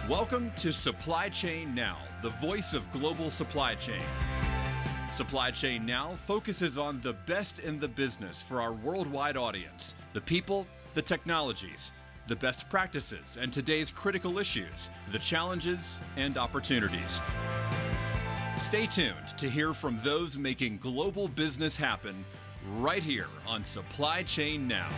Welcome to Supply Chain Now, the voice of global supply chain. Supply Chain Now focuses on the best in the business for our worldwide audience, the people, the technologies, the best practices, and today's critical issues, the challenges and opportunities. Stay tuned to hear from those making global business happen right here on Supply Chain Now.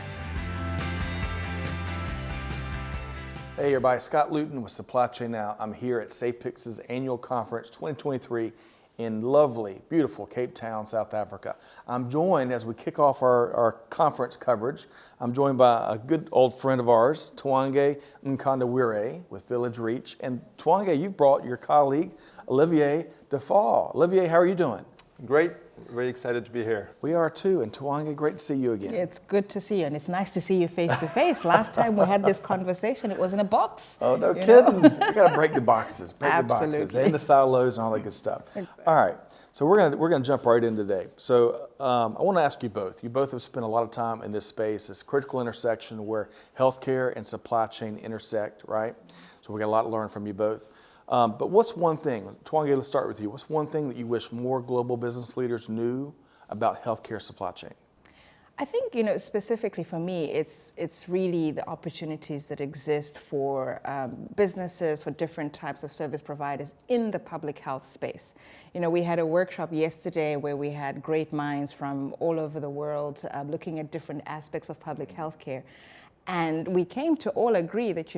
Hey everybody, Scott Luton with Supply Chain Now. I'm here at SAPICS Annual Conference 2023 in lovely, beautiful Cape Town, South Africa. I'm joined, as we kick off our conference coverage, I'm joined by a good old friend of ours, Twange Nkandawire with Village Reach. And Twange, you've brought your colleague, Olivier Defall. Olivier, how are you doing? Great. Very excited to be here. We are too. And Twange, great to see you again. It's good to see you, and it's nice to see you face to face. Last time we had this conversation, it was in a box. Oh, no kidding. We got to break the boxes. Absolutely. And the silos and all that good stuff. Exactly. All right. So we're gonna jump right in today. So I want to ask you both. You both have spent a lot of time in this space, this critical intersection where healthcare and supply chain intersect, right? So we got a lot to learn from you both. But what's one thing, Twange, let's start with you. What's one thing that you wish more global business leaders knew about healthcare supply chain? I think, specifically for me, it's really the opportunities that exist for businesses, for different types of service providers in the public health space. We had a workshop yesterday where we had great minds from all over the world looking at different aspects of public health care. And we came to all agree that,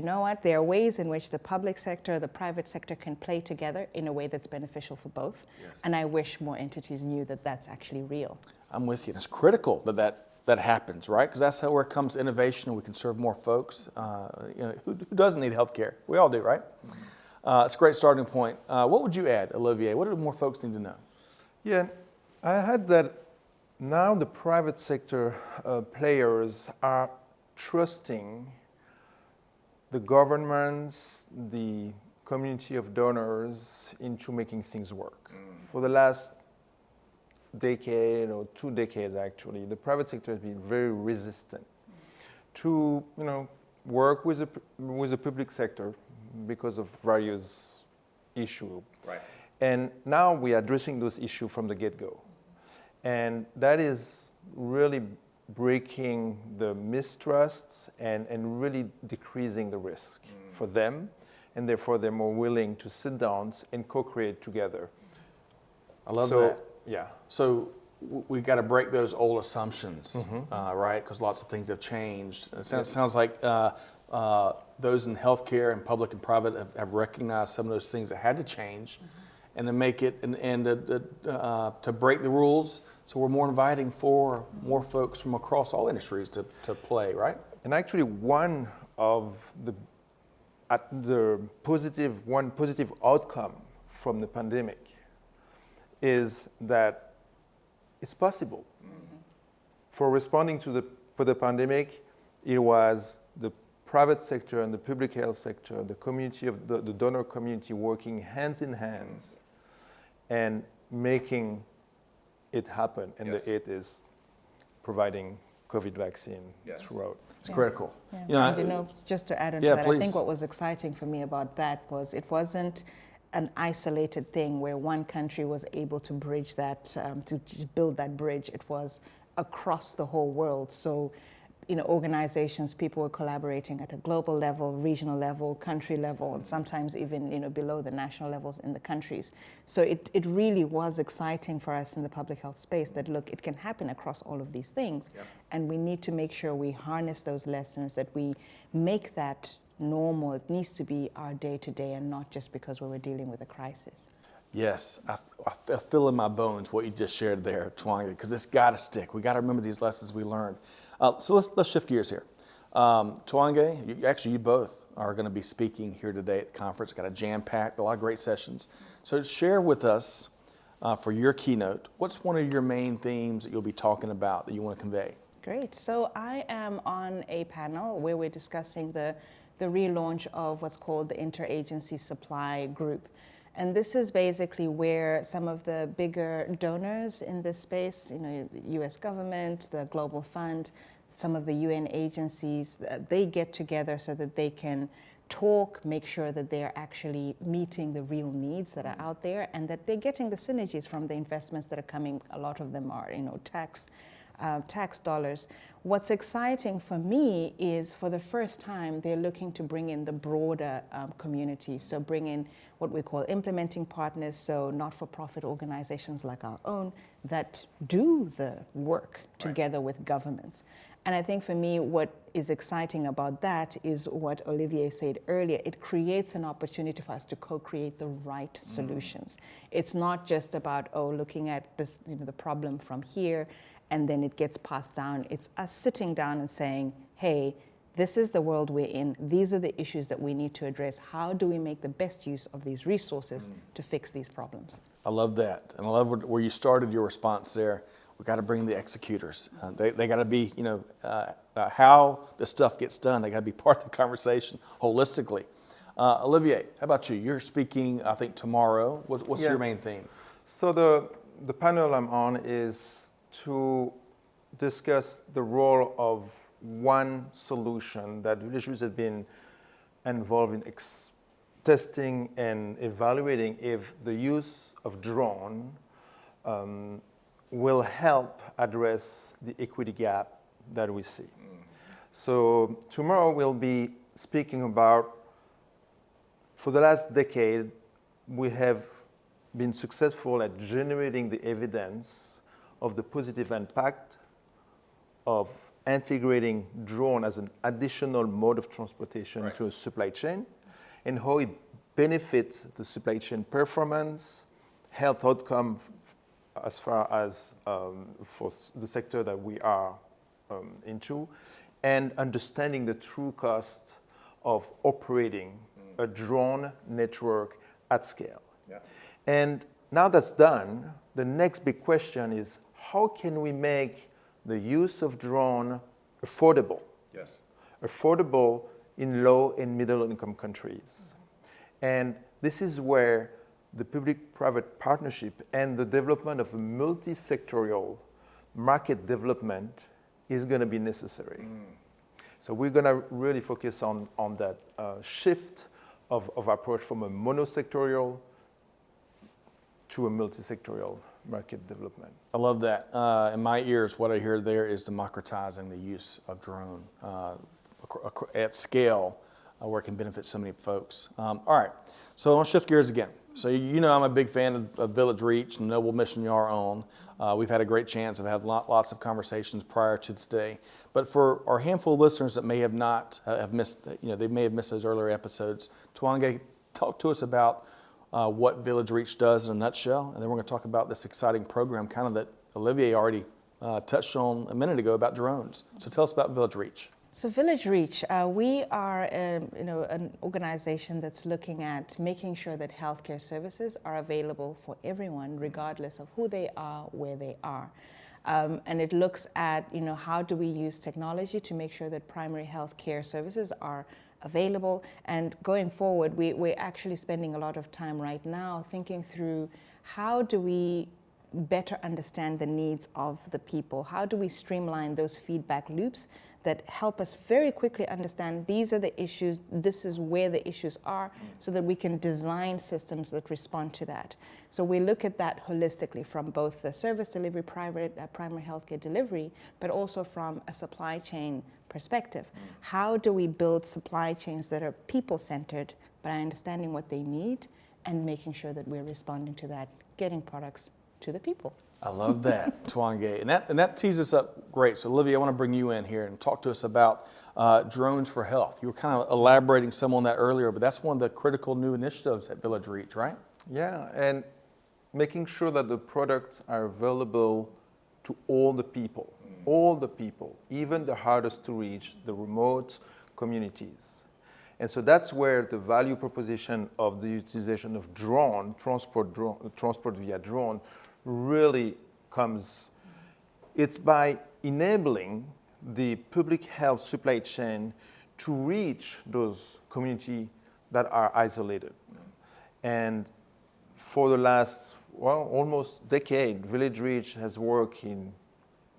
there are ways in which the public sector, the private sector can play together in a way that's beneficial for both. Yes. And I wish more entities knew that that's actually real. I'm with you. It's critical that happens, right? Because that's where comes innovation and we can serve more folks. Who doesn't need healthcare? We all do, right? Mm-hmm. It's a great starting point. What would you add, Olivier? What do more folks need to know? Yeah, I had that now the private sector players are trusting the governments, the community of donors into making things work. For the last decade or 2 decades, actually, the private sector has been very resistant to, work with the public sector because of various issues. Right. And now we are addressing those issues from the get-go. And that is really breaking the mistrusts and really decreasing the risk for them, and therefore they're more willing to sit down and co-create together. I love that. Yeah. So we got to break those old assumptions, right? Because lots of things have changed. It sounds like those in healthcare and public and private have recognized some of those things that had to change, and to make it and to break the rules, so we're more inviting for more folks from across all industries to play, right? And actually, one of the positive outcome from the pandemic is that it's possible. For responding to the pandemic, it was the private sector and the public health sector, the community of the donor community working hands in hands and making it happen. And the it is providing COVID vaccine throughout. It's critical. Yeah. Just to add on to that, please. I think what was exciting for me about that was it wasn't an isolated thing where one country was able to bridge that, to build that bridge. It was across the whole world. So, organizations, people were collaborating at a global level, regional level, country level, and sometimes even, below the national levels in the countries. So it really was exciting for us in the public health space that, look, it can happen across all of these things. Yep. And we need to make sure we harness those lessons, that we make that normal. It needs to be our day-to-day and not just because we were dealing with a crisis. Yes, I feel in my bones what you just shared there, Twange, because it's got to stick. We got to remember these lessons we learned. So let's shift gears here. Twange, you both are going to be speaking here today at the conference. Got a jam-packed, a lot of great sessions. So share with us for your keynote, what's one of your main themes that you'll be talking about that you want to convey? Great. So I am on a panel where we're discussing the relaunch of what's called the Interagency Supply Group. And this is basically where some of the bigger donors in this space, the US government, the Global Fund, some of the UN agencies, they get together so that they can talk, make sure that they're actually meeting the real needs that are out there, and that they're getting the synergies from the investments that are coming. A lot of them are, tax dollars. What's exciting for me is, for the first time, they're looking to bring in the broader community. So bring in what we call implementing partners, so not-for-profit organizations like our own that do the work together with governments. And I think for me, what is exciting about that is what Olivier said earlier. It creates an opportunity for us to co-create the right solutions. It's not just about, looking at this, the problem from here, and then it gets passed down. It's us sitting down and saying, hey, this is the world we're in. These are the issues that we need to address. How do we make the best use of these resources to fix these problems? I love that. And I love where you started your response there. We got to bring the executors. They got to be, how the stuff gets done. They got to be part of the conversation holistically. Olivier, how about you? You're speaking, I think, tomorrow. What's your main theme? So the panel I'm on is to discuss the role of one solution that Village Reach has been involved in testing and evaluating if the use of drone will help address the equity gap that we see. So tomorrow we'll be speaking about, for the last decade, we have been successful at generating the evidence of the positive impact of integrating drone as an additional mode of transportation to a supply chain, and how it benefits the supply chain performance, health outcome as far as for the sector that we are into, and understanding the true cost of operating a drone network at scale. Yeah. And now that's done, the next big question is, how can we make the use of drone affordable? Yes. Affordable in low and middle income countries. And this is where the public-private partnership and the development of a multi-sectorial market development is going to be necessary. So we're going to really focus on that shift of approach from a monosectorial to a multi-sectorial market development. I love that. In my ears, what I hear there is democratizing the use of drone at scale where it can benefit so many folks. All right, so I want to shift gears again. So I'm a big fan of Village Reach and Noble Mission you are on. We've had a great chance of having lots of conversations prior to today. But for our handful of listeners that may have not have missed, they may have missed those earlier episodes, Twange, talk to us about what Village Reach does in a nutshell, and then we're going to talk about this exciting program, kind of that Olivier already touched on a minute ago about drones. So tell us about Village Reach. So Village Reach, we are an organization that's looking at making sure that healthcare services are available for everyone, regardless of who they are, where they are. And it looks at how do we use technology to make sure that primary healthcare services are available. And going forward, we're actually spending a lot of time right now thinking through how do we better understand the needs of the people? How do we streamline those feedback loops that help us very quickly understand these are the issues, this is where the issues are, so that we can design systems that respond to that. So we look at that holistically from both the service delivery, primary healthcare delivery, but also from a supply chain perspective. How do we build supply chains that are people-centered by understanding what they need and making sure that we're responding to that, getting products to the people? I love that, Twange. And that tees us up great. So, Olivia, I want to bring you in here and talk to us about drones for health. You were kind of elaborating some on that earlier, but that's one of the critical new initiatives at Village Reach, right? Yeah, and making sure that the products are available to all the people, even the hardest to reach, the remote communities. And so that's where the value proposition of the utilization of transport via drone really comes. It's by enabling the public health supply chain to reach those communities that are isolated. And for the last, almost decade, Village Reach has worked in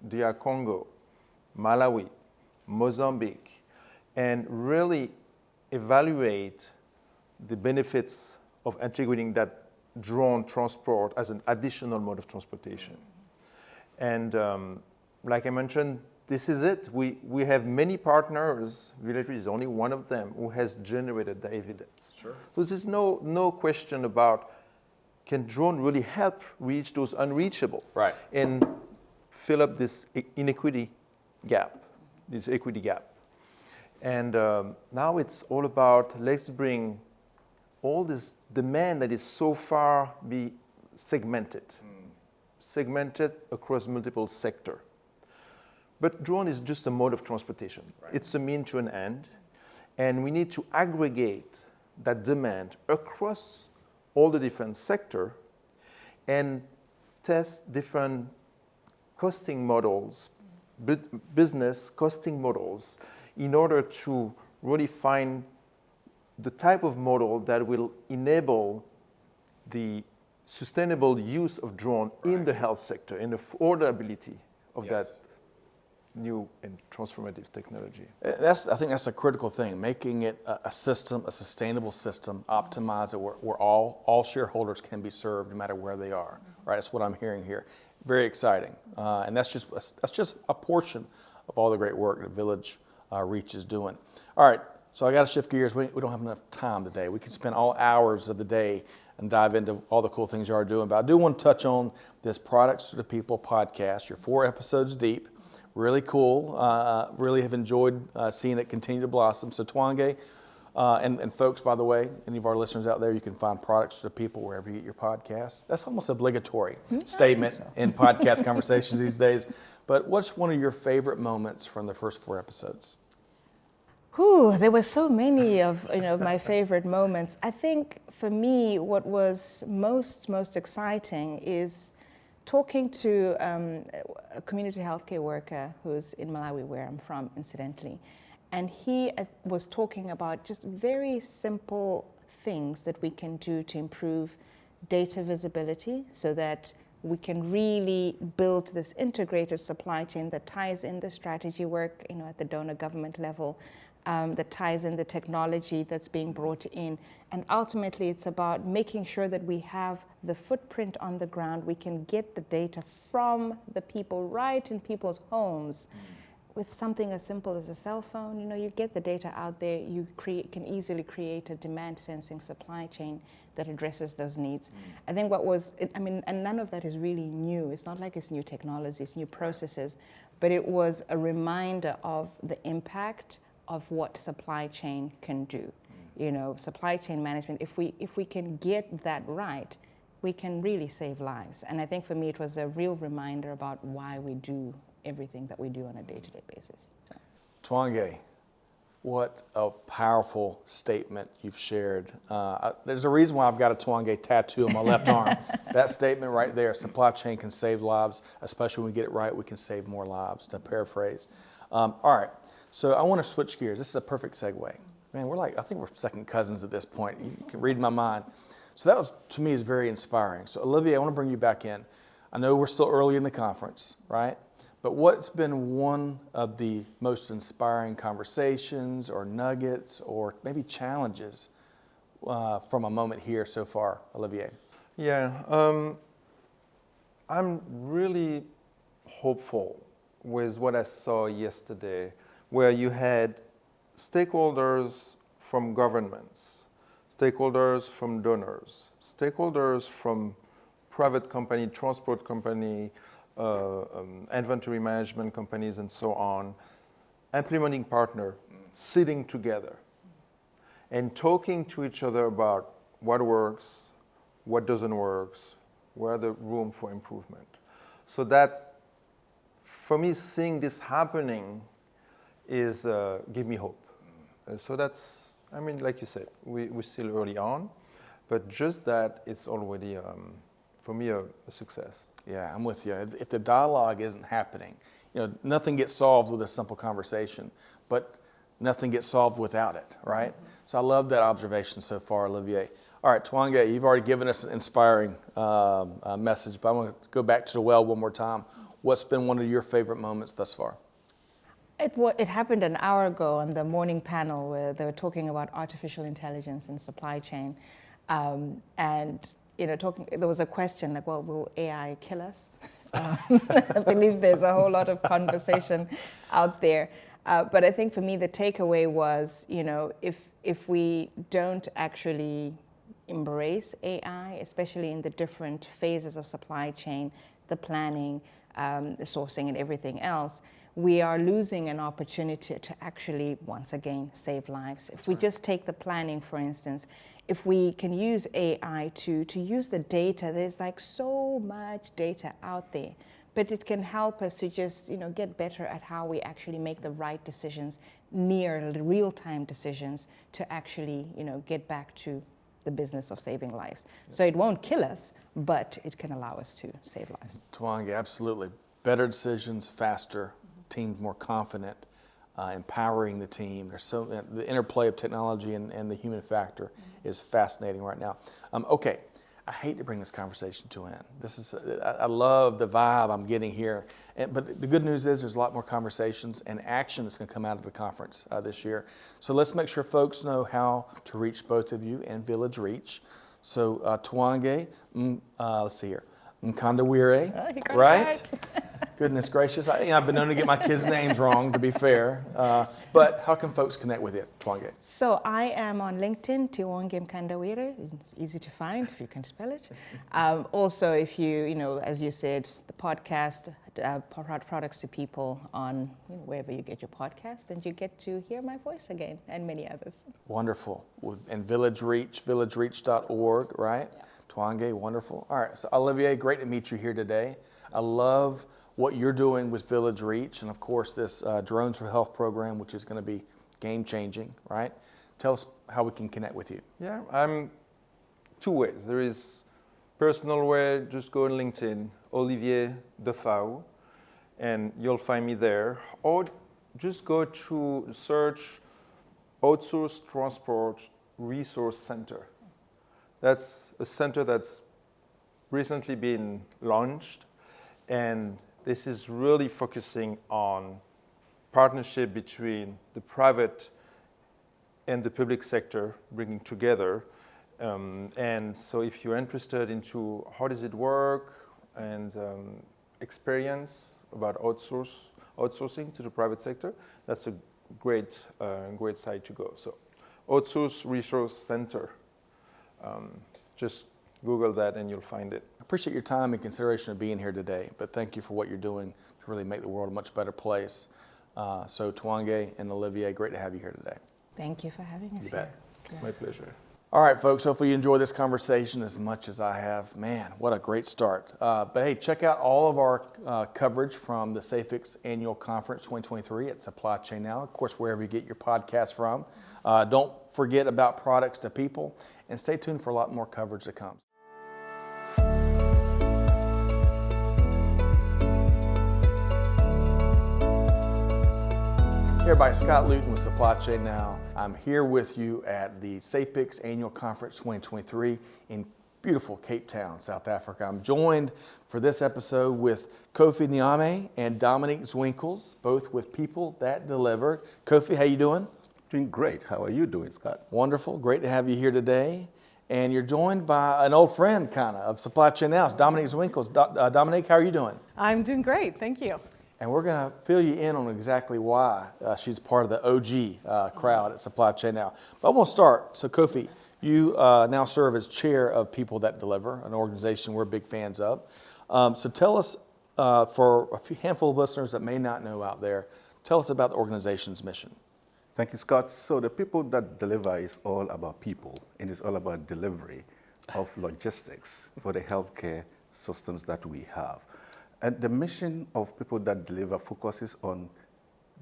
DR Congo, Malawi, Mozambique, and really evaluate the benefits of integrating that drone transport as an additional mode of transportation. And like I mentioned, this is it. We have many partners. Village is only one of them who has generated the evidence. Sure. So there's no question about, can drone really help reach those unreachable? Right. And fill up this inequity gap, this equity gap. And now it's all about, let's bring all this demand that is so far be segmented across multiple sectors. But drone is just a mode of transportation. Right. It's a mean to an end. And we need to aggregate that demand across all the different sectors and test different costing models, business costing models, in order to really find the type of model that will enable the sustainable use of drone in the health sector, in the affordability of that new and transformative technology. I think that's a critical thing, making it a system, a sustainable system, optimize it where all shareholders can be served no matter where they are, right? That's what I'm hearing here. Very exciting. And that's just a portion of all the great work that Village Reach is doing. All right, so I got to shift gears. We don't have enough time today. We could spend all hours of the day and dive into all the cool things you are doing. But I do want to touch on this Products to the People podcast. You're 4 episodes deep. Really cool. Really have enjoyed seeing it continue to blossom. So Twange, and folks, by the way, any of our listeners out there, you can find Products to the People wherever you get your podcasts. That's almost obligatory statement in podcast conversations these days. But what's one of your favorite moments from the first 4 episodes? There were so many of my favorite moments. I think for me, what was most exciting is talking to a community healthcare worker who's in Malawi, where I'm from, incidentally. And he was talking about just very simple things that we can do to improve data visibility so that we can really build this integrated supply chain that ties in the strategy work, at the donor government level, that ties in the technology that's being brought in. And ultimately, it's about making sure that we have the footprint on the ground. We can get the data from the people right in people's homes. With something as simple as a cell phone, you get the data out there, you can easily create a demand sensing supply chain that addresses those needs. I think and none of that is really new. It's not like it's new technology, it's new processes, but it was a reminder of the impact of what supply chain can do. Supply chain management, if we can get that right, we can really save lives. And I think for me, it was a real reminder about why we do everything that we do on a day-to-day basis. Twange, what a powerful statement you've shared. There's a reason why I've got a Twange tattoo on my left arm. That statement right there, supply chain can save lives, especially when we get it right, we can save more lives, to paraphrase. All right, so I want to switch gears. This is a perfect segue. Man, I think we're second cousins at this point. You can read my mind. So that was, to me, is very inspiring. So Olivier, I want to bring you back in. I know we're still early in the conference, right? But what's been one of the most inspiring conversations or nuggets or maybe challenges from a moment here so far, Olivier? Yeah, I'm really hopeful with what I saw yesterday, where you had stakeholders from governments, stakeholders from donors, stakeholders from private company, transport company, inventory management companies and so on, implementing partner, sitting together and talking to each other about what works, what doesn't work, where the room for improvement. So that, for me, seeing this happening is give me hope. So that's, like you said, we're still early on, but just that it's already, for me, a success. Yeah, I'm with you. If the dialogue isn't happening, nothing gets solved with a simple conversation, but nothing gets solved without it, right? Mm-hmm. So I love that observation so far, Olivier. All right, Twange, you've already given us an inspiring message, but I want to go back to the well one more time. What's been one of your favorite moments thus far? It happened an hour ago on the morning panel where they were talking about artificial intelligence in supply chain. And there was a question like, well, will AI kill us? I believe there's a whole lot of conversation out there. But I think for me, the takeaway was, if we don't actually embrace AI, especially in the different phases of supply chain, the planning, the sourcing and everything else, we are losing an opportunity to actually, once again, save lives. If we just take the planning, for instance, if we can use AI to use the data, there's like so much data out there, but it can help us to just, get better at how we actually make the right decisions, near real-time decisions to actually, get back to the business of saving lives. So it won't kill us, but it can allow us to save lives. Twangi, absolutely. Better decisions, faster, teams more confident, empowering the team. The interplay of technology and the human factor is fascinating right now. Okay, I hate to bring this conversation to an end. I love the vibe I'm getting here, but the good news is there's a lot more conversations and action that's going to come out of the conference this year. So let's make sure folks know how to reach both of you and Village Reach. So Twangi, let's see here, Mkandawire, right? Goodness gracious, I've been known to get my kids' names wrong, to be fair. But how can folks connect with you, Twangi? So I am on LinkedIn, Twangi Mkandawire. It's easy to find if you can spell it. Also, if you, as you said, the podcast, Products to People on wherever you get your podcast, and you get to hear my voice again, and many others. Wonderful. And Village Reach, villagereach.org, right? Yeah. Twangi, wonderful. All right, so Olivier, great to meet you here today. I love what you're doing with Village Reach, and of course this Drones for Health program, which is going to be game-changing, right? Tell us how we can connect with you. Yeah, I'm two ways. There is personal way, just go on LinkedIn, Olivier Defau, and you'll find me there. Or just go to search Outsourced Transport Resource Center. That's a center that's recently been launched, and this is really focusing on partnership between the private and the public sector, bringing together. And so if you're interested into how does it work and experience about outsourcing to the private sector, that's a great site to go. So Outsourced Resource Center, just Google that and you'll find it. I appreciate your time and consideration of being here today, but thank you for what you're doing to really make the world a much better place. So Twangi and Olivier, great to have you here today. Thank you for having us. You bet. Yeah. My pleasure. All right, folks, hopefully you enjoyed this conversation as much as I have. Man, what a great start. But hey, check out all of our coverage from the SAPICS Annual Conference 2023 at Supply Chain Now, of course, wherever you get your podcast from. Don't forget about Products to People, and stay tuned for a lot more coverage that comes. Hey everybody, Scott Luton with Supply Chain Now. I'm here with you at the SAPICS Annual Conference 2023 in beautiful Cape Town, South Africa. I'm joined for this episode with Kofi Nyame and Dominique Zwinkels, both with People That Deliver. Kofi, how you doing? Doing great. How are you doing, Scott? Wonderful. Great to have you here today. And you're joined by an old friend, kind of Supply Chain Now, Dominique Zwinkels. Dominique, how are you doing? I'm doing great. Thank you. And we're going to fill you in on exactly why she's part of the OG crowd at Supply Chain Now. But I'm going to start. So, Kofi, you now serve as chair of People That Deliver, an organization we're big fans of. So tell us, for a handful of listeners that may not know out there, tell us about the organization's mission. Thank you, Scott. So the People That Deliver is all about people, and it's all about delivery of logistics for the healthcare systems that we have. And the mission of People That Deliver focuses on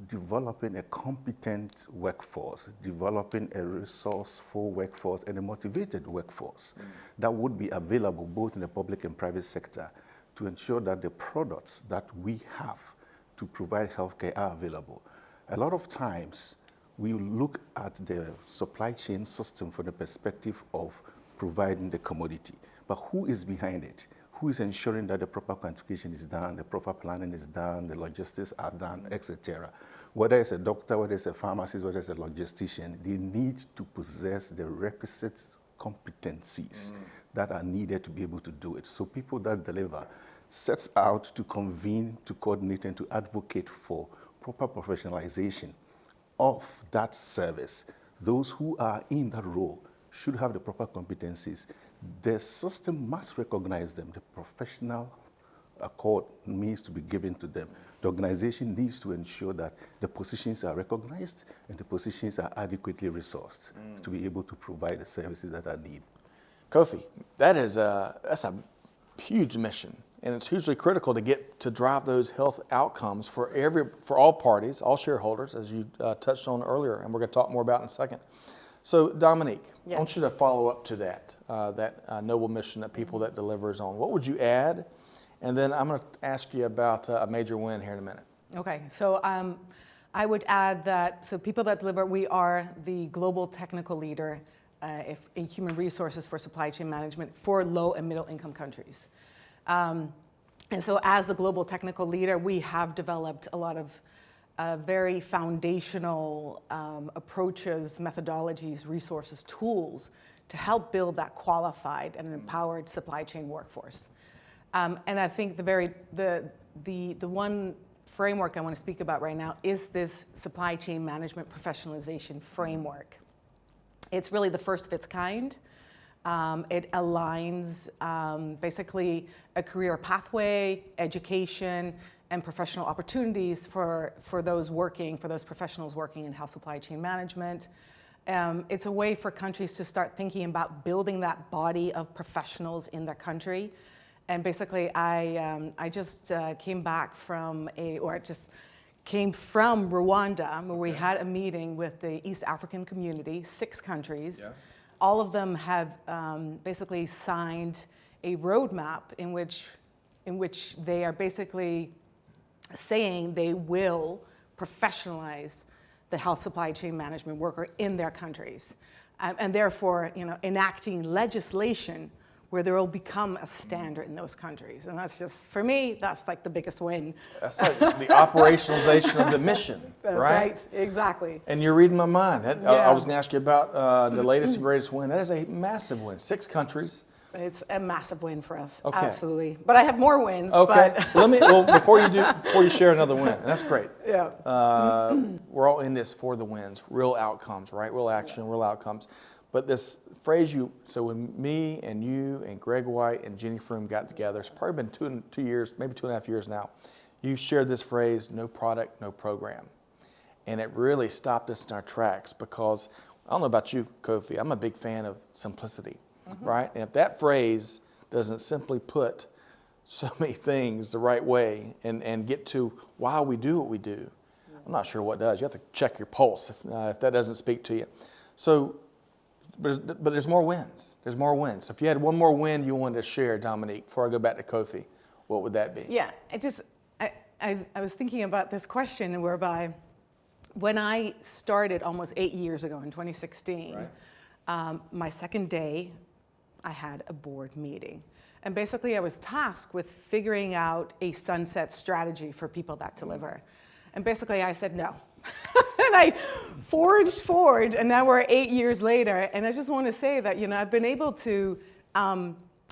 developing a competent workforce, developing a resourceful workforce and a motivated workforce that would be available both in the public and private sector to ensure that the products that we have to provide healthcare are available. A lot of times, we look at the supply chain system from the perspective of providing the commodity, but who is behind it? who is ensuring that the proper quantification is done, the proper planning is done, the logistics are done, etc. Whether it's a doctor, whether it's a pharmacist, whether it's a logistician, they need to possess the requisite competencies that are needed to be able to do it. So people that deliver sets out to convene, to coordinate, and to advocate for proper professionalization of that service. Those who are in that role should have the proper competencies. The system must recognize them. The professional accord needs to be given to them. The organization needs to ensure that the positions are recognized and the positions are adequately resourced to be able to provide the services that are needed. Kofi, that's a huge mission, and it's hugely critical to get to drive those health outcomes for all parties, all shareholders, as you touched on earlier, and we're going to talk more about in a second. So, Dominique, Yes. I want you to follow up to that noble mission that People That Deliver is on. What would you add? And then I'm going to ask you about a major win here in a minute. Okay, so I would add that, so People That Deliver, we are the global technical leader in human resources for supply chain management for low and middle income countries. And so as the global technical leader, we have developed a lot of very foundational approaches, methodologies, resources, tools to help build that qualified and empowered supply chain workforce. And I think the one framework I want to speak about right now is this supply chain management professionalization framework. It's really the first of its kind. It aligns basically a career pathway, education, and professional opportunities for those professionals working in health supply chain management. It's a way for countries to start thinking about building that body of professionals in their country. And basically, I just came from Rwanda, where we had a meeting with the East African community, 6 countries. Yes. All of them have basically signed a roadmap in which they are basically saying they will professionalize the health supply chain management worker in their countries, and therefore, enacting legislation where there will become a standard in those countries. And that's just, for me, that's like the biggest win. That's like the operationalization of the mission, That's right? Exactly. And you're reading my mind. I Yeah. was going to ask you about the latest and greatest win. That is a massive win. 6 countries. It's a massive win for us, Okay. absolutely. But I have more wins. Okay. But Before you share another win, and that's great. yeah. We're all in this for the wins, real outcomes, right? Real action, real outcomes. But this phrase so when me and you and Greg White and Jenny Froome got together, it's probably been 2 years, maybe 2.5 years now, you shared this phrase, no product, no program. And it really stopped us in our tracks because, I don't know about you, Kofi, I'm a big fan of simplicity, right? And if that phrase doesn't simply put so many things the right way and get to why we do what we do, I'm not sure what does. You have to check your pulse if that doesn't speak to you. So, but there's more wins. There's more wins. So if you had one more win you wanted to share, Dominique, before I go back to Kofi, what would that be? Yeah, I was thinking about this question whereby when I started almost 8 years ago in 2016, my second day, I had a board meeting. And basically I was tasked with figuring out a sunset strategy for People That Deliver. And basically I said no. And I forged forward, and now we're 8 years later. And I just want to say that, I've been able to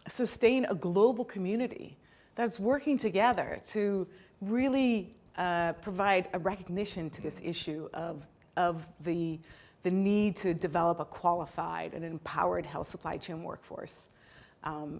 sustain a global community that's working together to really provide a recognition to this issue of the need to develop a qualified and empowered health supply chain workforce.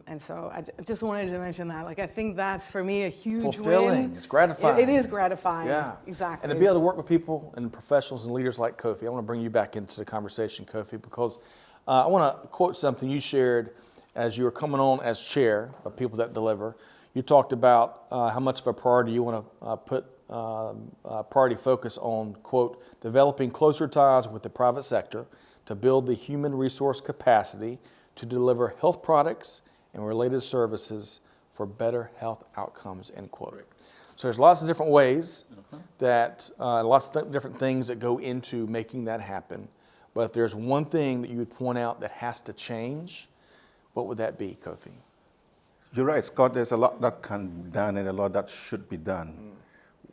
And so I just wanted to mention that. I think that's, for me, a huge fulfilling. win. It's gratifying. It is gratifying. Yeah. Exactly. And to be able to work with people and professionals and leaders like Kofi, I want to bring you back into the conversation, Kofi, because I want to quote something you shared as you were coming on as chair of People That Deliver. You talked about how much of a priority you want to put priority focus on, quote, developing closer ties with the private sector to build the human resource capacity to deliver health products and related services for better health outcomes, end quote. Correct. So there's lots of different ways that, lots of different things that go into making that happen. But if there's one thing that you would point out that has to change, what would that be, Kofi? You're right, Scott. There's a lot that can be done and a lot that should be done.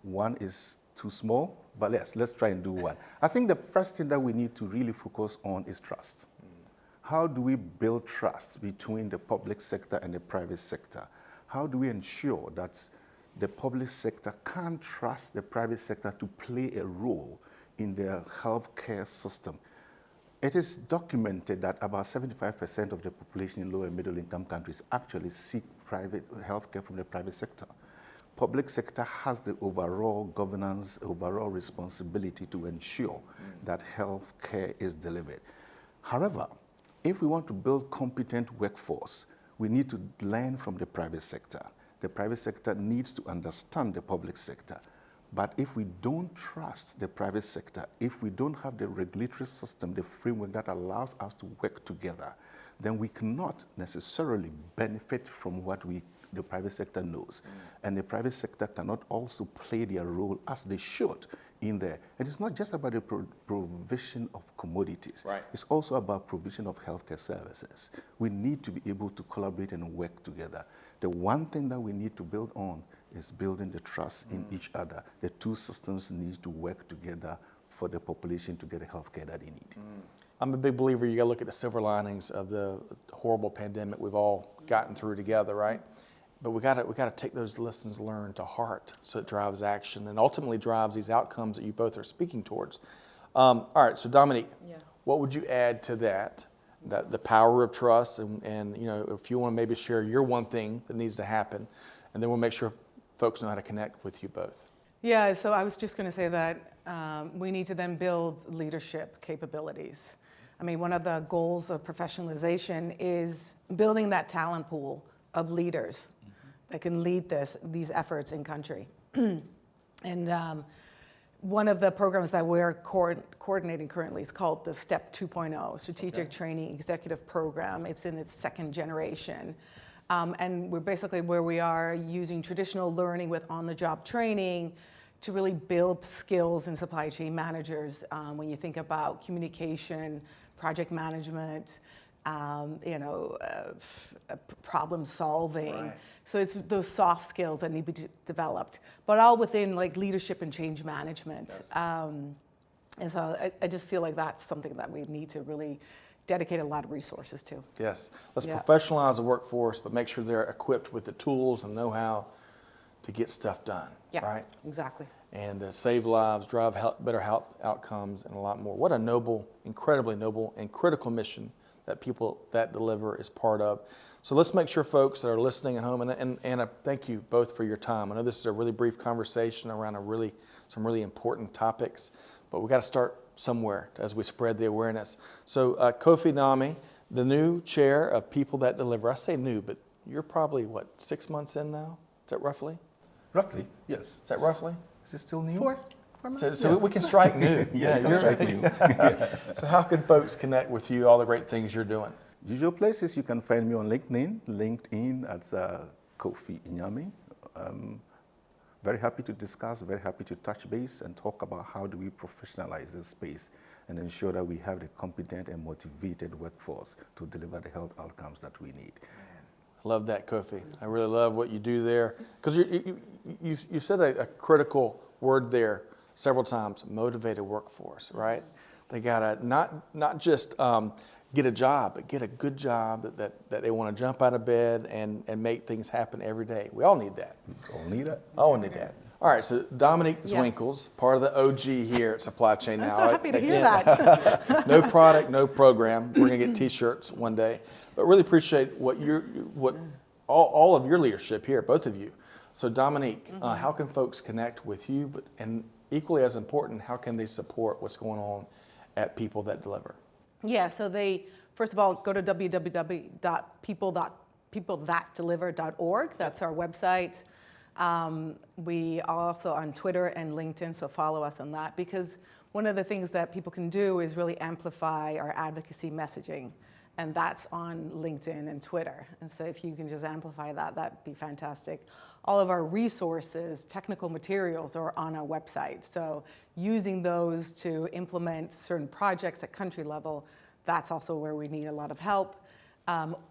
One is too small, but let's try and do one. I think the first thing that we need to really focus on is trust. How do we build trust between the public sector and the private sector? How do we ensure that the public sector can trust the private sector to play a role in the healthcare system? It is documented that about 75% of the population in low and middle income countries actually seek private healthcare from the private sector. Public sector has the overall governance, overall responsibility to ensure that healthcare is delivered. However, if we want to build competent workforce, we need to learn from the private sector. The private sector needs to understand the public sector. But if we don't trust the private sector, if we don't have the regulatory system, the framework that allows us to work together, then we cannot necessarily benefit from what the private sector knows. And the private sector cannot also play their role as they should in there. And it's not just about the provision of commodities. Right. It's also about provision of healthcare services. We need to be able to collaborate and work together. The one thing that we need to build on is building the trust in each other. The two systems need to work together for the population to get the healthcare that they need. I'm a big believer you got to look at the silver linings of the horrible pandemic we've all gotten through together, right? But we got to take those lessons learned to heart so it drives action and ultimately drives these outcomes that you both are speaking towards. All right, so Dominique, what would you add to that the power of trust and you know, if you want to maybe share your one thing that needs to happen, and then we'll make sure folks know how to connect with you both. Yeah, so I was just going to say that we need to then build leadership capabilities. I mean, one of the goals of professionalization is building that talent pool of leaders that can lead these efforts in country. And one of the programs that we're coordinating currently is called the STEP 2.0, Strategic Training Executive Program. It's in its second generation. And we're basically where we are using traditional learning with on-the-job training to really build skills in supply chain managers. When you think about communication, project management, problem solving. Right. So it's those soft skills that need to be developed, but all within like leadership and change management. Yes. And so I just feel like that's something that we need to really dedicate a lot of resources to. Yes, let's professionalize the workforce, but make sure they're equipped with the tools and know-how to get stuff done, right? Exactly. And save lives, drive better health outcomes, and a lot more. What a noble, incredibly noble, and critical mission that People That Deliver is part of. So let's make sure folks that are listening at home, and I thank you both for your time. I know this is a really brief conversation around some really important topics, but we got to start somewhere as we spread the awareness. So Kofi Nami, the new chair of People That Deliver. I say new, but you're probably, 6 months in now? Is that roughly? Roughly, yes. Is that roughly? Is it still new? 4 months. So we can strike new. You're strike new. So how can folks connect with you, all the great things you're doing? Usual places, you can find me on LinkedIn as Kofi Inyami. Very happy to discuss, very happy to touch base and talk about how do we professionalize this space and ensure that we have the competent and motivated workforce to deliver the health outcomes that we need. I love that, Kofi. I really love what you do there. Because you said a critical word there several times, motivated workforce, right? They gotta not just get a job, but get a good job that they want to jump out of bed and make things happen every day. We all need that. All need it. All need that. All right, so Dominique Zwinkels, part of the OG here at Supply Chain Now. I'm so happy to hear that. No product, no program. We're gonna get T-shirts one day. But really appreciate all of your leadership here, both of you. So Dominique, how can folks connect with you? And equally as important, how can they support what's going on at People That Deliver? Yeah, so they, first of all, go to www.peoplethatdeliver.org. That's our website. We are also on Twitter and LinkedIn, so follow us on that, because one of the things that people can do is really amplify our advocacy messaging, and that's on LinkedIn and Twitter. And so if you can just amplify that, that'd be fantastic. All of our resources, technical materials are on our website. So using those to implement certain projects at country level, that's also where we need a lot of help.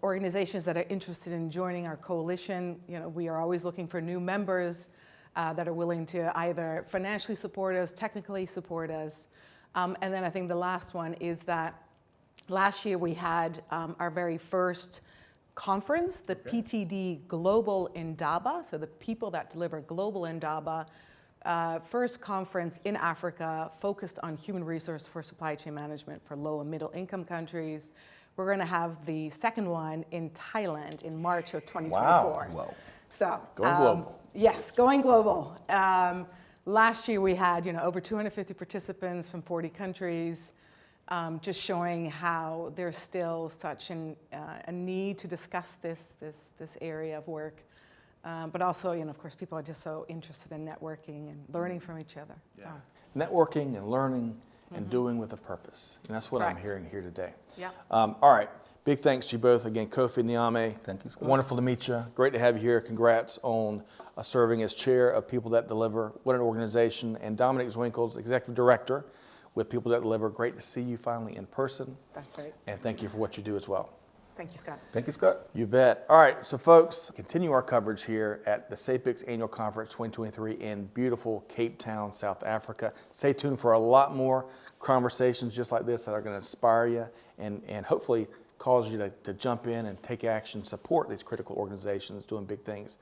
Organizations that are interested in joining our coalition, we are always looking for new members that are willing to either financially support us, technically support us. And then I think the last one is that last year we had our very first conference, the PTD Global Indaba, so the people that deliver global Indaba, first conference in Africa focused on human resource for supply chain management for low and middle income countries. We're going to have the second one in Thailand in March of 2024. Wow. So Going global. Yes, going global. Last year we had over 250 participants from 40 countries, just showing how there's still such a need to discuss this area of work. But also, of course, people are just so interested in networking and learning from each other. Yeah. So. Networking and learning and doing with a purpose. And that's what Correct. I'm hearing here today. Yeah. All right. Big thanks to you both. Again, Kofi Niame. Thank you, Scott. Wonderful to meet you. Great to have you here. Congrats on serving as chair of People That Deliver. What an organization. And Dominic Zwinkels, executive director with People That Deliver. Great to see you finally in person. That's right. And thank you for what you do as well. Thank you, Scott. Thank you, Scott. You bet. All right, so folks, continue our coverage here at the SAPICS Annual Conference 2023 in beautiful Cape Town, South Africa. Stay tuned for a lot more conversations just like this that are going to inspire you and hopefully cause you to jump in and take action, support these critical organizations doing big things.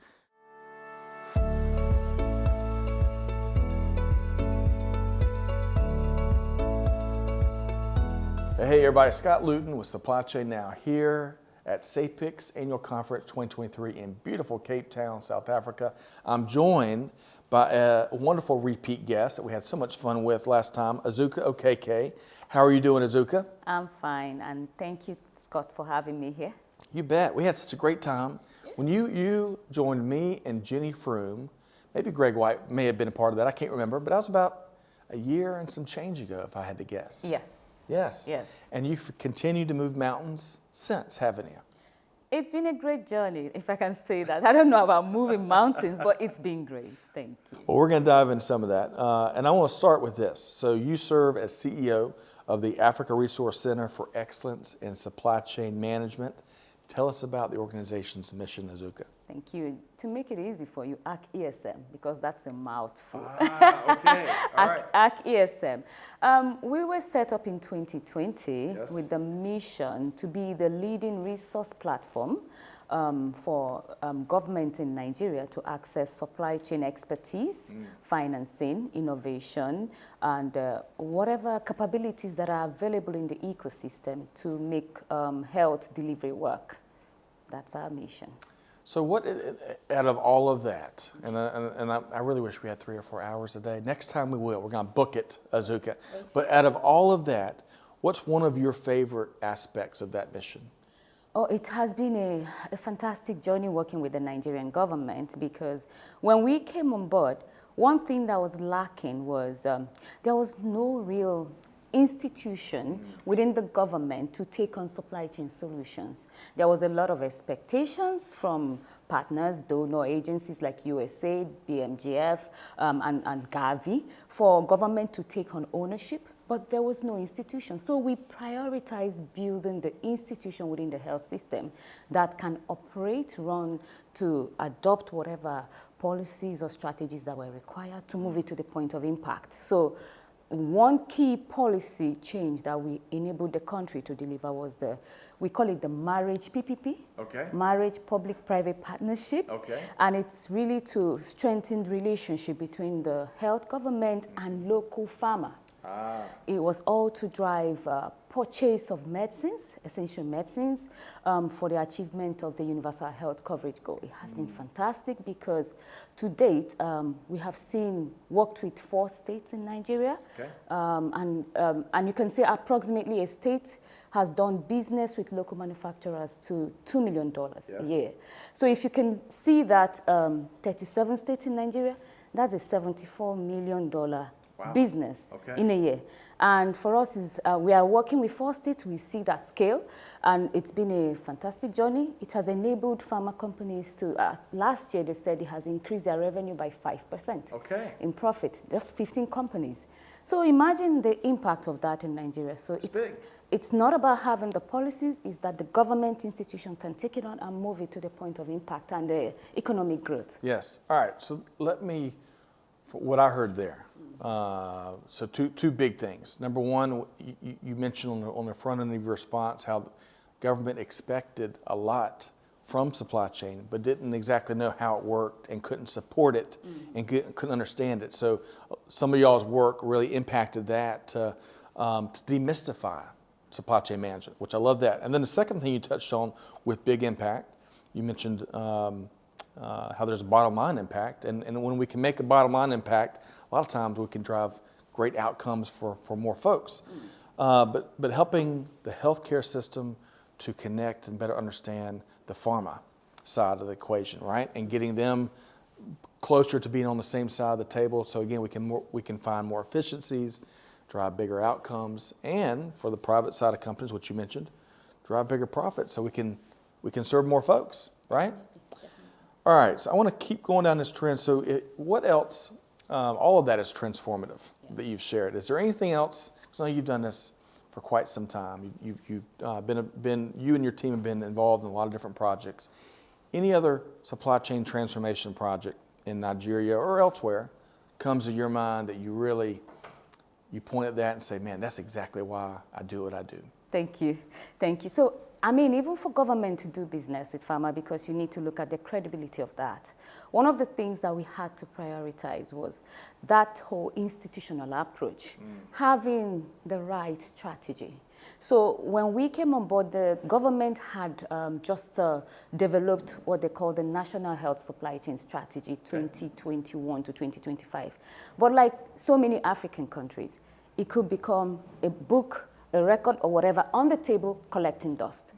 Hey everybody, Scott Luton with Supply Chain Now here at SAPICS Annual Conference 2023 in beautiful Cape Town, South Africa. I'm joined by a wonderful repeat guest that we had so much fun with last time, Azuka Okeke. How are you doing, Azuka? I'm fine, and thank you, Scott, for having me here. You bet. We had such a great time. When you joined me and Jenny Froome, maybe Greg White may have been a part of that, I can't remember, but that was about a year and some change ago, if I had to guess. Yes. Yes. Yes. And you've continued to move mountains since, haven't you? It's been a great journey, if I can say that. I don't know about moving mountains, but it's been great. Thank you. Well, we're going to dive into some of that. And I want to start with this. So you serve as CEO of the Africa Resource Center for Excellence in Supply Chain Management. Tell us about the organization's mission, Azuka. Thank you. To make it easy for you, ACK ESM, because that's a mouthful. Okay. All right. ACK ESM. We were set up in 2020 Yes. with the mission to be the leading resource platform for government in Nigeria to access supply chain expertise, financing, innovation, and whatever capabilities that are available in the ecosystem to make health delivery work. That's our mission. So what, out of all of that, and I really wish we had 3 or 4 hours a day. Next time we will. We're going to book it, Azuka. But out of all of that, what's one of your favorite aspects of that mission? Oh, it has been a fantastic journey working with the Nigerian government, because when we came on board, one thing that was lacking was there was no real institution within the government to take on supply chain solutions. There was a lot of expectations from partners, donor agencies like USAID, BMGF, and Gavi for government to take on ownership, but there was no institution. So we prioritized building the institution within the health system that can operate, run, to adopt whatever policies or strategies that were required to move it to the point of impact. So one key policy change that we enabled the country to deliver was we call it the marriage PPP. Okay. Marriage public-private partnerships. Okay. And it's really to strengthen the relationship between the health government and local farmer. It was all to drive purchase of medicines, essential medicines, for the achievement of the universal health coverage goal. It has been fantastic because to date, we have worked with 4 states in Nigeria. Okay. And you can say approximately a state has done business with local manufacturers to $2 million a year. So if you can see that 37 states in Nigeria, that's a $74 million business in a year. And for us, we are working with 4 states. We see that scale, and it's been a fantastic journey. It has enabled pharma companies to, last year they said it has increased their revenue by 5% in profit, just 15 companies. So imagine the impact of that in Nigeria. So it's big. it's not about having the policies, it's that the government institution can take it on and move it to the point of impact and the economic growth. Yes. All right. So let me, for what I heard there. So two big things. Number one, you mentioned on the front end of your response how the government expected a lot from supply chain, but didn't exactly know how it worked and couldn't support it and couldn't understand it. So some of y'all's work really impacted that to demystify supply chain management, which I love that. And then the second thing you touched on with big impact, you mentioned how there's a bottom line impact. And when we can make a bottom line impact, a lot of times we can drive great outcomes for more folks. But helping the healthcare system to connect and better understand the pharma side of the equation, right? And getting them closer to being on the same side of the table. So again, we can find more efficiencies, drive bigger outcomes, and for the private side of companies, which you mentioned, drive bigger profits so we can serve more folks, right? All right, so I want to keep going down this trend. So what else, all of that is transformative that you've shared. Is there anything else, because I know you've done this for quite some time. You and your team have been involved in a lot of different projects. Any other supply chain transformation project in Nigeria or elsewhere comes to your mind that you point at that and say, man, that's exactly why I do what I do? Thank you. Thank you. So, I mean, even for government to do business with pharma, because you need to look at the credibility of that. One of the things that we had to prioritize was that whole institutional approach, having the right strategy. So when we came on board, the government had just developed what they call the National Health Supply Chain Strategy 2021 to 2025. But like so many African countries, it could become a book, a record or whatever on the table collecting dust.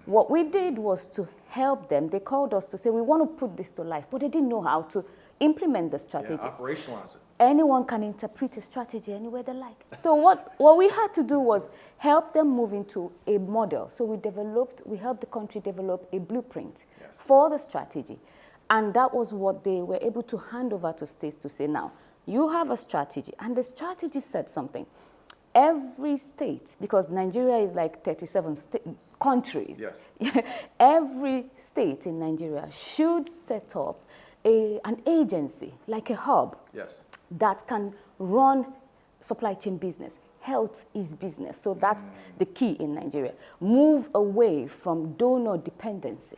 What we did was to help them. They called us to say, we want to put this to life, but they didn't know how to implement the strategy. Yeah, operationalize it. Anyone can interpret a strategy any way they like. So what we had to do was help them move into a model. So we helped the country develop a blueprint for the strategy. And that was what they were able to hand over to states to say, now, you have a strategy. And the strategy said something. Every state, because Nigeria is like 37 countries, every state in Nigeria should set up an agency, like a hub, that can run supply chain business. Health is business, so that's the key in Nigeria. Move away from donor dependency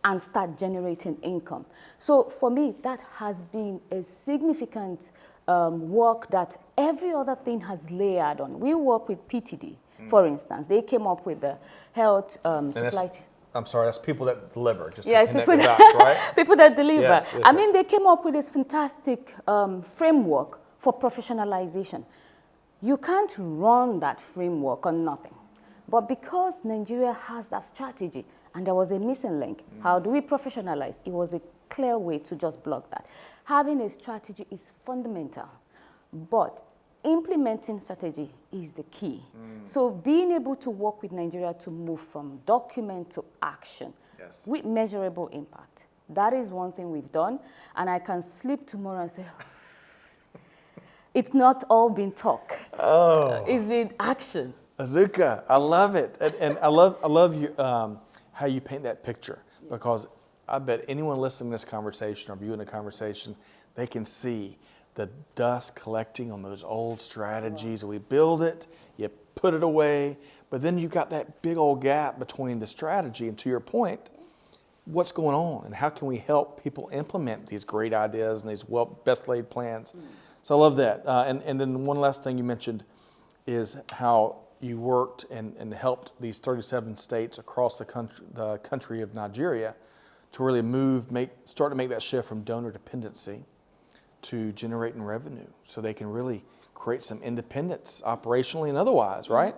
and start generating income. So for me, that has been a significant work that every other thing has layered on. We work with PTD, for instance. They came up with the health supply chain. I'm sorry, that's people that deliver, just to connect the dots, right? People that deliver. Yes, I mean, they came up with this fantastic framework for professionalization. You can't run that framework on nothing. But because Nigeria has that strategy, and there was a missing link, how do we professionalize? It was a clear way to just block that. Having a strategy is fundamental, but implementing strategy is the key. So being able to work with Nigeria to move from document to action with measurable impact, that is one thing we've done. And I can sleep tomorrow and say, it's not all been talk. It's been action. Azuka, I love it. And I love you, how you paint that picture, because I bet anyone listening to this conversation or viewing the conversation, they can see the dust collecting on those old strategies. We build it, you put it away, but then you've got that big old gap between the strategy and, to your point, what's going on and how can we help people implement these great ideas and these best laid plans. So I love that. And then one last thing you mentioned is how you worked and helped these 37 states across the country of Nigeria to really start to make that shift from donor dependency to generating revenue, so they can really create some independence operationally and otherwise, right?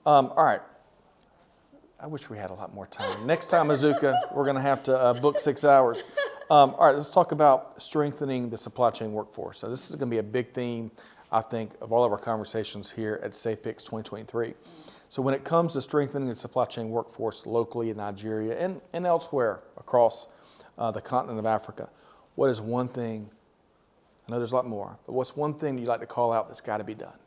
All right. I wish we had a lot more time. Next time, Azuka, we're going to have to book 6 hours. All right, let's talk about strengthening the supply chain workforce. So this is going to be a big theme, I think, of all of our conversations here at SAPICS 2023. So when it comes to strengthening the supply chain workforce locally in Nigeria and elsewhere across the continent of Africa, what is one thing, I know there's a lot more, but what's one thing you'd like to call out that's got to be done?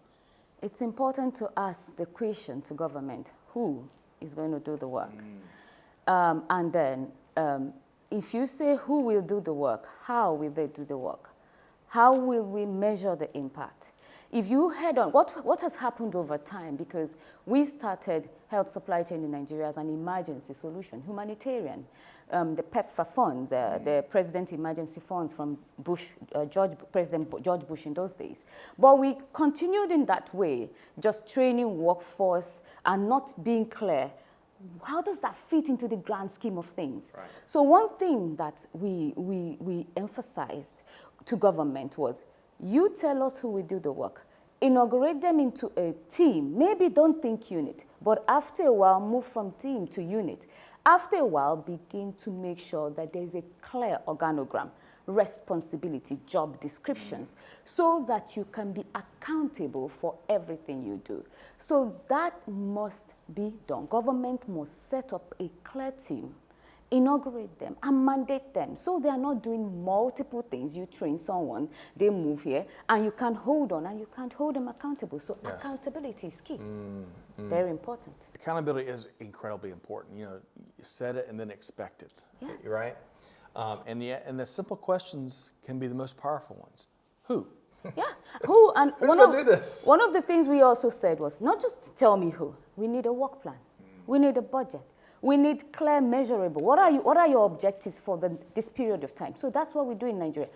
it's important to ask the question to government, who is going to do the work? And then if you say who will do the work, how will they do the work? How will we measure the impact? If you head on, what has happened over time, because we started health supply chain in Nigeria as an emergency solution, humanitarian. The PEPFAR funds, the President Emergency Funds from President George Bush in those days. But we continued in that way, just training workforce and not being clear. How does that fit into the grand scheme of things? Right. So one thing that we emphasized to government was, you tell us who will do the work. Inaugurate them into a team. Maybe don't think unit, but after a while, move from team to unit. After a while, begin to make sure that there is a clear organogram, responsibility, job descriptions, so that you can be accountable for everything you do. So that must be done. Government must set up a clear team, inaugurate them, and mandate them, so they are not doing multiple things. You train someone, they move here, and you can hold on, and you can't hold them accountable. So accountability is key. Very important. Accountability is incredibly important. You know, you set it and then expect it. Yes. Right? And the simple questions can be the most powerful ones. Who? Yeah, who? And who's going to do this? One of the things we also said was, not just tell me who. We need a work plan. We need a budget. We need clear, measurable. What are your objectives for this period of time? So that's what we do in Nigeria.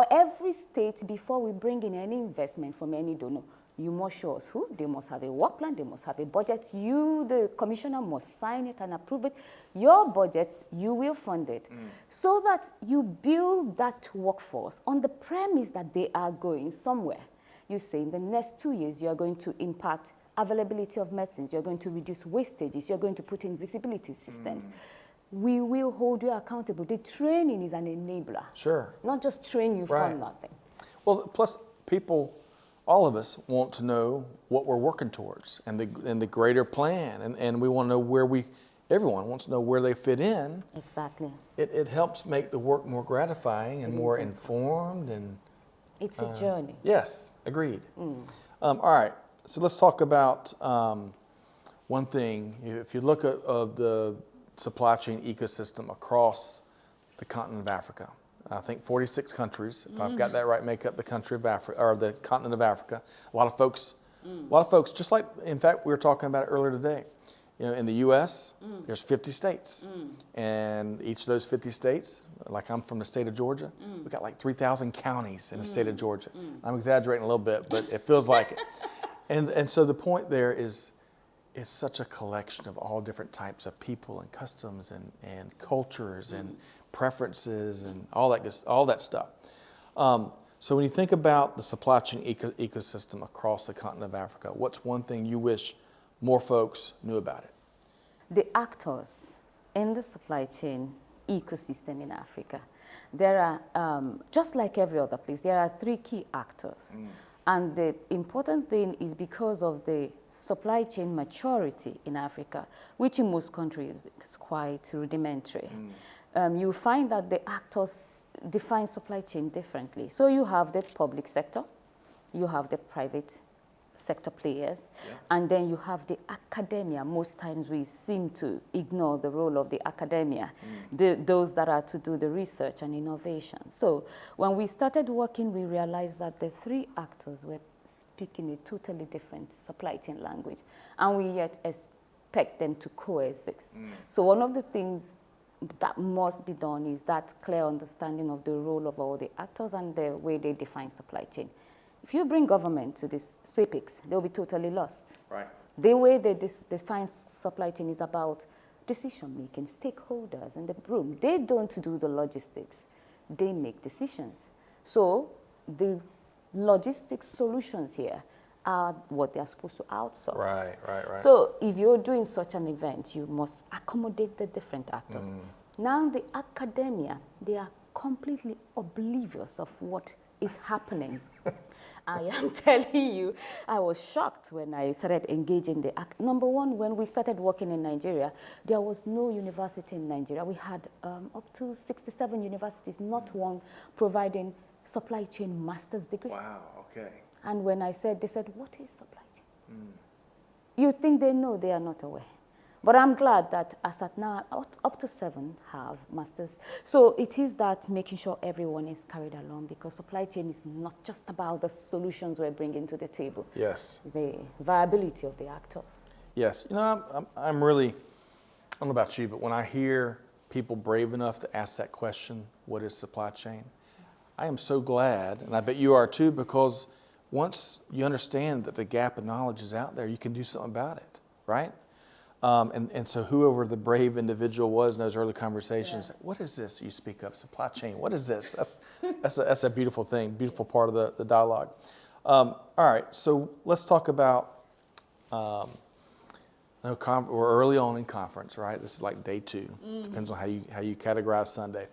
Every state, before we bring in any investment from any donor, you must show us who. They must have a work plan. They must have a budget. You, the commissioner, must sign it and approve it. Your budget, you will fund it. So that you build that workforce on the premise that they are going somewhere. You say in the next 2 years, you are going to impact availability of medicines, you're going to reduce wastages, you're going to put in visibility systems. We will hold you accountable. The training is an enabler. Sure. Not just train you for nothing. Well, plus people, all of us want to know what we're working towards and the greater plan, and we want to know everyone wants to know where they fit in. Exactly. It helps make the work more gratifying and more informed. And it's a journey. Yes, agreed. All right. So let's talk about one thing. If you look at the supply chain ecosystem across the continent of Africa, I think 46 countries, if I've got that right, make up the country of Africa or the continent of Africa. A lot of folks, just like, in fact, we were talking about it earlier today. You know, in the U.S., there's 50 states, and each of those 50 states, like I'm from the state of Georgia, we got like 3,000 counties in the state of Georgia. I'm exaggerating a little bit, but it feels like it. And so the point there is, it's such a collection of all different types of people and customs and cultures and preferences and all that stuff. So when you think about the supply chain ecosystem across the continent of Africa, what's one thing you wish more folks knew about it? The actors in the supply chain ecosystem in Africa, there are, just like every other place, there are 3 key actors. And the important thing is because of the supply chain maturity in Africa, which in most countries is quite rudimentary. You find that the actors define supply chain differently. So you have the public sector, you have the private sector players, and then you have the academia. Most times we seem to ignore the role of the academia, those that are to do the research and innovation. So when we started working, we realized that the 3 actors were speaking a totally different supply chain language, and we yet expect them to coexist. So one of the things that must be done is that clear understanding of the role of all the actors and the way they define supply chain. If you bring government to this SAPICS, they'll be totally lost. Right. The way they define supply chain is about decision-making, stakeholders, and the broom. They don't do the logistics. They make decisions. So the logistics solutions here are what they are supposed to outsource. Right. So if you're doing such an event, you must accommodate the different actors. Now the academia, they are completely oblivious of what is happening. I am telling you, I was shocked when I started engaging number one, when we started working in Nigeria, there was no university in Nigeria. We had up to 67 universities, not one providing supply chain master's degree. Wow, okay. And when I said, they said, what is supply chain? You think they know, they are not aware. But I'm glad that as at now, up to 7 have masters. So it is that making sure everyone is carried along, because supply chain is not just about the solutions we're bringing to the table. Yes. The viability of the actors. Yes. You know, I'm really, I don't know about you, but when I hear people brave enough to ask that question, what is supply chain? I am so glad, and I bet you are too, because once you understand that the gap in knowledge is out there, you can do something about it, right? And so whoever the brave individual was in those early conversations, what is this you speak of? Supply chain, what is this? That's a beautiful thing, beautiful part of the dialogue. All right, so let's talk about, I know we're early on in conference, right? This is like day 2, depends on how you categorize Sunday.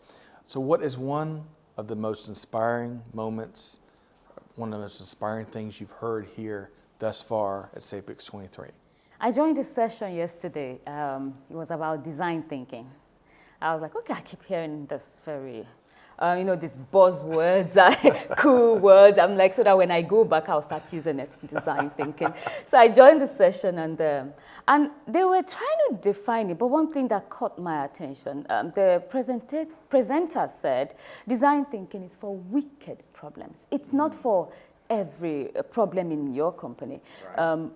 So what is one of the most inspiring moments, one of the most inspiring things you've heard here thus far at SAPICS 23? I joined a session yesterday. It was about design thinking. I was like, okay, I keep hearing this very, these buzzwords, cool words. I'm like, so that when I go back, I'll start using it, design thinking. So I joined the session, and they were trying to define it. But one thing that caught my attention, the presenter said, design thinking is for wicked problems. It's not for every problem in your company. Right.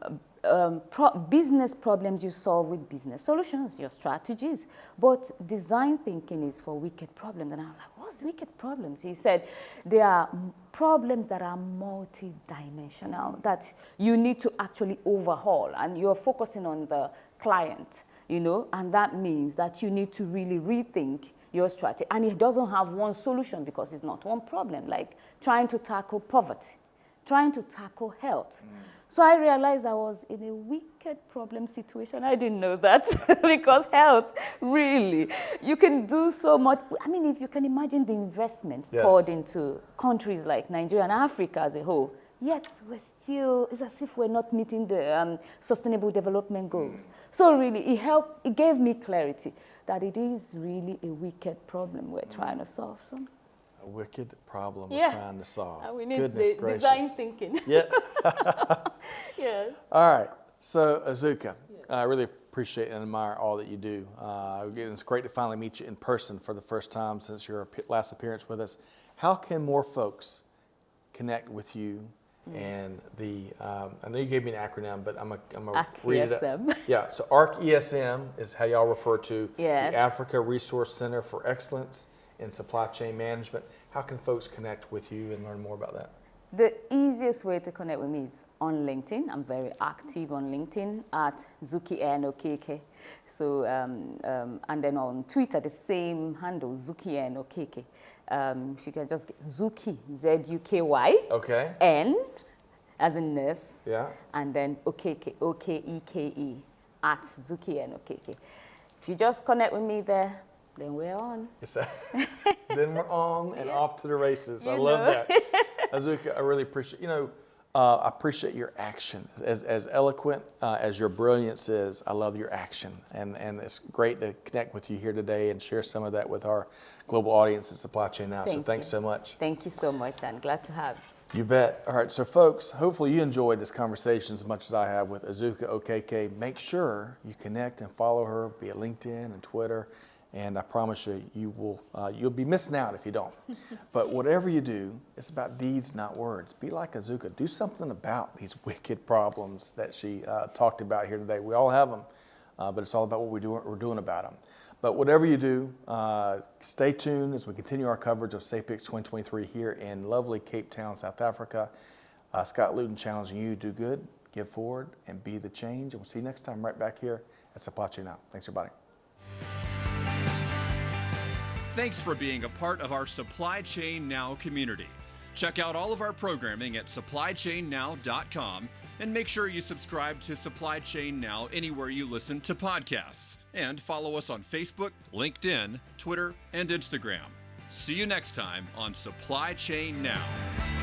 Business problems you solve with business solutions, your strategies. But design thinking is for wicked problems. And I'm like, what's wicked problems? He said, there are problems that are multi-dimensional, that you need to actually overhaul. And you're focusing on the client, and that means that you need to really rethink your strategy. And it doesn't have one solution, because it's not one problem, like trying to tackle poverty, trying to tackle health. So I realized I was in a wicked problem situation. I didn't know that because health, really, you can do so much. I mean, if you can imagine the investments poured into countries like Nigeria and Africa as a whole, yet we're still, it's as if we're not meeting the sustainable development goals. So really, it gave me clarity that it is really a wicked problem we're trying to solve. So. A wicked problem we're trying to solve. We need Goodness gracious. Design thinking. Yeah. Yes. All right. So, Azuka, I really appreciate and admire all that you do. It's great to finally meet you in person for the first time since your last appearance with us. How can more folks connect with you? And I know you gave me an acronym, but I'm gonna read it up. Yeah, so ARC-ESM is how y'all refer to the Africa Resource Center for Excellence in Supply Chain Management. How can folks connect with you and learn more about that? The easiest way to connect with me is on LinkedIn. I'm very active on LinkedIn at Zuki Okeke. So, and then on Twitter, the same handle, Zuki Okeke. You can just get Zuki, Z-U-K-Y. Okay. N, as in nurse. Yeah. And then Okeke, O-K-E-K-E, at Zuki Okeke. If you just connect with me there, then we're on. Then we're on and off to the races. I love that. Azuka, I really appreciate, I appreciate your action. As eloquent as your brilliance is, I love your action. And it's great to connect with you here today and share some of that with our global audience at Supply Chain Now. So thanks so much. Thank you so much, and glad to have you. You bet. All right, so folks, hopefully you enjoyed this conversation as much as I have with Azuka Okeke. Make sure you connect and follow her via LinkedIn and Twitter. And I promise you, you'll be missing out if you don't. But whatever you do, it's about deeds, not words. Be like Azuka. Do something about these wicked problems that she talked about here today. We all have them, but it's all about what we're doing about them. But whatever you do, stay tuned as we continue our coverage of SAPICS 2023 here in lovely Cape Town, South Africa. Scott Luton challenging you to do good, give forward, and be the change. And we'll see you next time right back here at Supply Chain Now. Thanks, everybody. Thanks for being a part of our Supply Chain Now community. Check out all of our programming at supplychainnow.com and make sure you subscribe to Supply Chain Now anywhere you listen to podcasts. And follow us on Facebook, LinkedIn, Twitter, and Instagram. See you next time on Supply Chain Now.